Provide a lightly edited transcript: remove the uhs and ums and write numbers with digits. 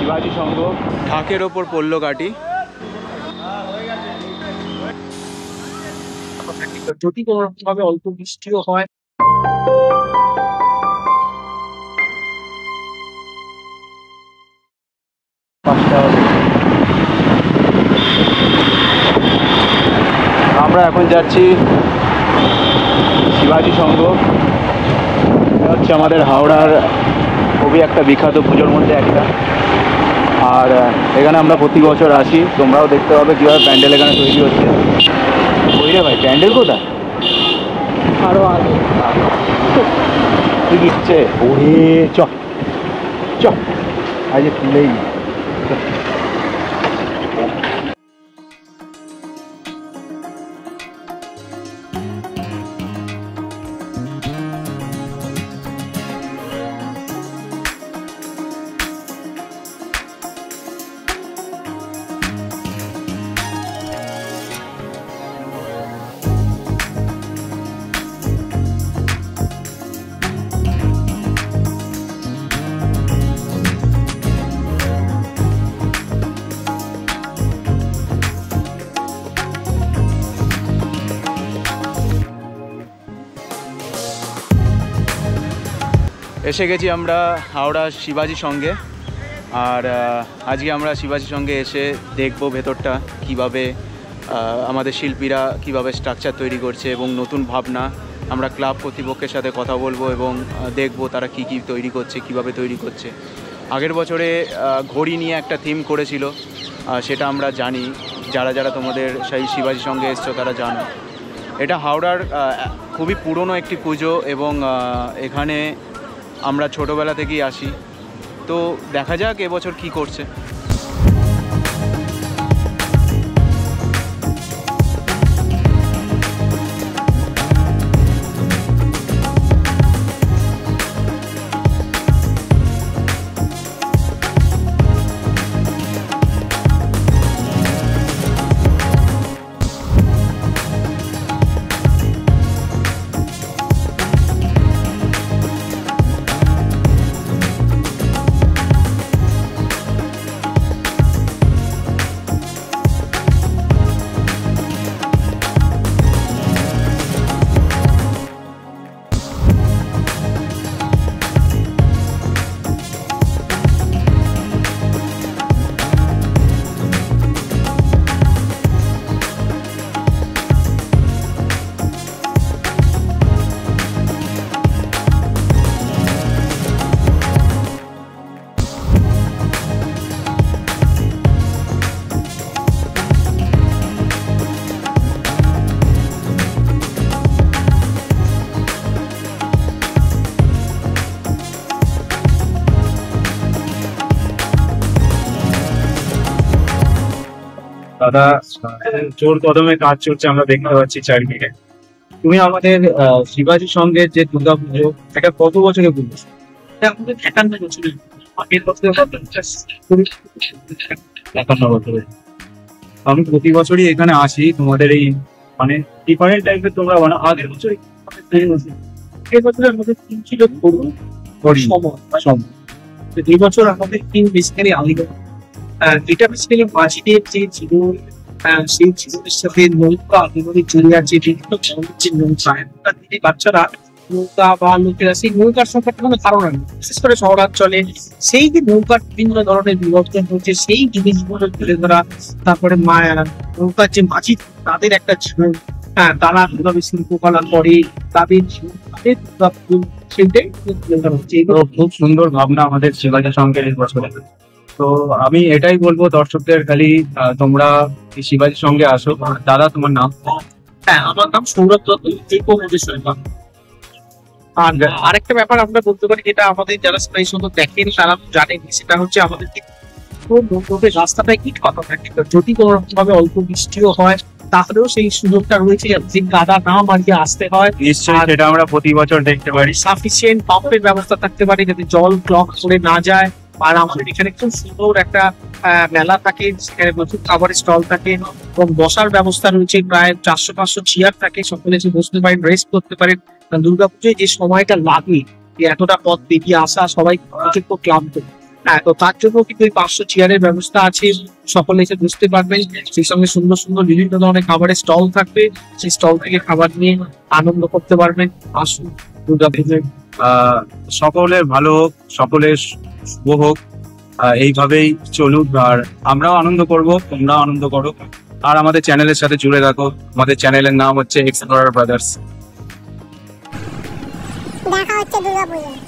শিবাজি সংঘ ঢাকের ওপর পড়লো গাটি। যদি কোনোভাবে অল্প বৃষ্টিও হয় আমরা এখন যাচ্ছি শিবাজি সংঘ। এটা হচ্ছে আমাদের হাওড়ার খুবই একটা বিখ্যাত পুজোর মধ্যে একটা। আর এখানে আমরা প্রতি বছর আসি, তোমরাও দেখতে পাবে কীভাবে প্যান্ডেল এখানে তৈরি হচ্ছে। ওই রে ভাই, প্যান্ডেল কোথায়? আরো আগে কি দিচ্ছে? ওরে চ চ আজ খুলেই এসে গেছি আমরা হাওড়া শিবাজি সংঘে। আর আজকে আমরা শিবাজি সংঘে এসে দেখব ভেতরটা কিভাবে আমাদের শিল্পীরা কিভাবে স্ট্রাকচার তৈরি করছে এবং নতুন ভাবনা। আমরা ক্লাব কর্তৃপক্ষের সাথে কথা বলবো এবং দেখব তারা কি কি তৈরি করছে, কিভাবে তৈরি করছে। আগের বছরে ঘড়ি নিয়ে একটা থিম করেছিল, সেটা আমরা জানি। যারা যারা তোমাদের সেই শিবাজি সংঘে এসছো তারা জানো। এটা হাওড়ার খুবই পুরনো একটি পুজো এবং এখানে আমরা ছোটোবেলা থেকেই আসি। তো দেখা যাক এবছর কি করছে। দাদা জোর কদমে কাজ চলছে, আমরা দেখতে পাচ্ছি চারিদিকে। তুমি আমাদের শিবাজি সংঘের যে দুর্গা পুজো, এটা কত বছরে পুজো? আমাদের 51 বছরের আগের বছর 51 বছরে। আমি প্রতি বছরই এখানে আসি তোমাদের এই মানে ডিফারেন্ট টাইপের তোমরা বানাও। আগের বছর এই বছরের মধ্যে তিন ছিল সময়। এই বছর আমাদের তিন বেসিক্যালি আলিগড়। এটা বেসিক্যালি মাঝিদের যে জীবন, সেই জীবনের সাথে নৌকা এভাবে জড়িয়ে আছে। বিভিন্ন ধরনের যে নৌকা, এখনকার দিনে বাচ্চারা নৌকা বা লোকেরা সেই নৌকার সম্পর্কে কোনো ধারণা নেই। বিশেষ করে শহরাঞ্চলে সেই যে নৌকার বিভিন্ন ধরনের বিবর্তন হচ্ছে, সেই জিনিসগুলো তুলে ধরা। তারপরে নৌকার যে মাঝি, তাদের একটা জীবন, তারা কিভাবে শিল্পকলা করে, তাদের জীবন, সেইটাই তুলে ধরা হচ্ছে। এগুলো খুব সুন্দর ভাবনা আমাদের শিবাজি সংঘের এই বছরে। তো আমি এটাই বলবো দর্শকদের, খালি তোমরা শিবাজি সঙ্গে আসো। দাদা তোমার নাম? আমার নাম সৌরভ দত্ত। আর আরেকটা ব্যাপার আমরা বলতে পারি, যেটা আমাদের যারা স্প্রাই শুধু দেখেন তারা জানেন, সেটা হচ্ছে আমাদের রাস্তাটা ইট কথা থাকে। যদি কোনো ভাবে অল্প বৃষ্টিও হয় তাহলেও সেই সুযোগটা রয়েছে যে কাদা না মারিয়ে আসতে হয়। নিশ্চয়ই, সেটা আমরা প্রতি বছর দেখতে পারি। সাফিসিয়েন্ট পাম্পের ব্যবস্থা থাকতে পারে যাতে জল ক্লক করে না যায়। আর আমাদের এখানে খুব সুন্দর একটা মেলা থাকে, সেখানে প্রচুর খাবারের স্টল থাকে এবং বসার ব্যবস্থা রয়েছে। প্রায় 400-500 চেয়ার থাকে, সকলে এসে বসতে পারেন, রেস্ট করতে পারেন। দুর্গাপুজোয় যে সময়টা লাগে, এতটা পথ পেরিয়ে আসা, সবাই প্রচুর ক্লান্ত। হ্যাঁ, তো তার জন্য কিন্তু এই 500 চেয়ারের ব্যবস্থা আছে, সকলে এসে বুঝতে পারবেন। সেই সঙ্গে সুন্দর সুন্দর বিভিন্ন ধরনের খাবারের স্টল থাকবে, সেই স্টল থেকে খাবার নিয়ে আনন্দ করতে পারবেন। আসুন দুর্গাপুজোয়। সকলের ভালো হোক, সকলের শুভ হোক, এইভাবেই চলুক। আর আমরাও আনন্দ করব, তোমরাও আনন্দ করো। আর আমাদের চ্যানেলের সাথে জুড়ে রাখো। আমাদের চ্যানেলের নাম হচ্ছে এক্সপ্লোরার ব্রাদার্স। দেখা হচ্ছে দুর্গাপুজোয়।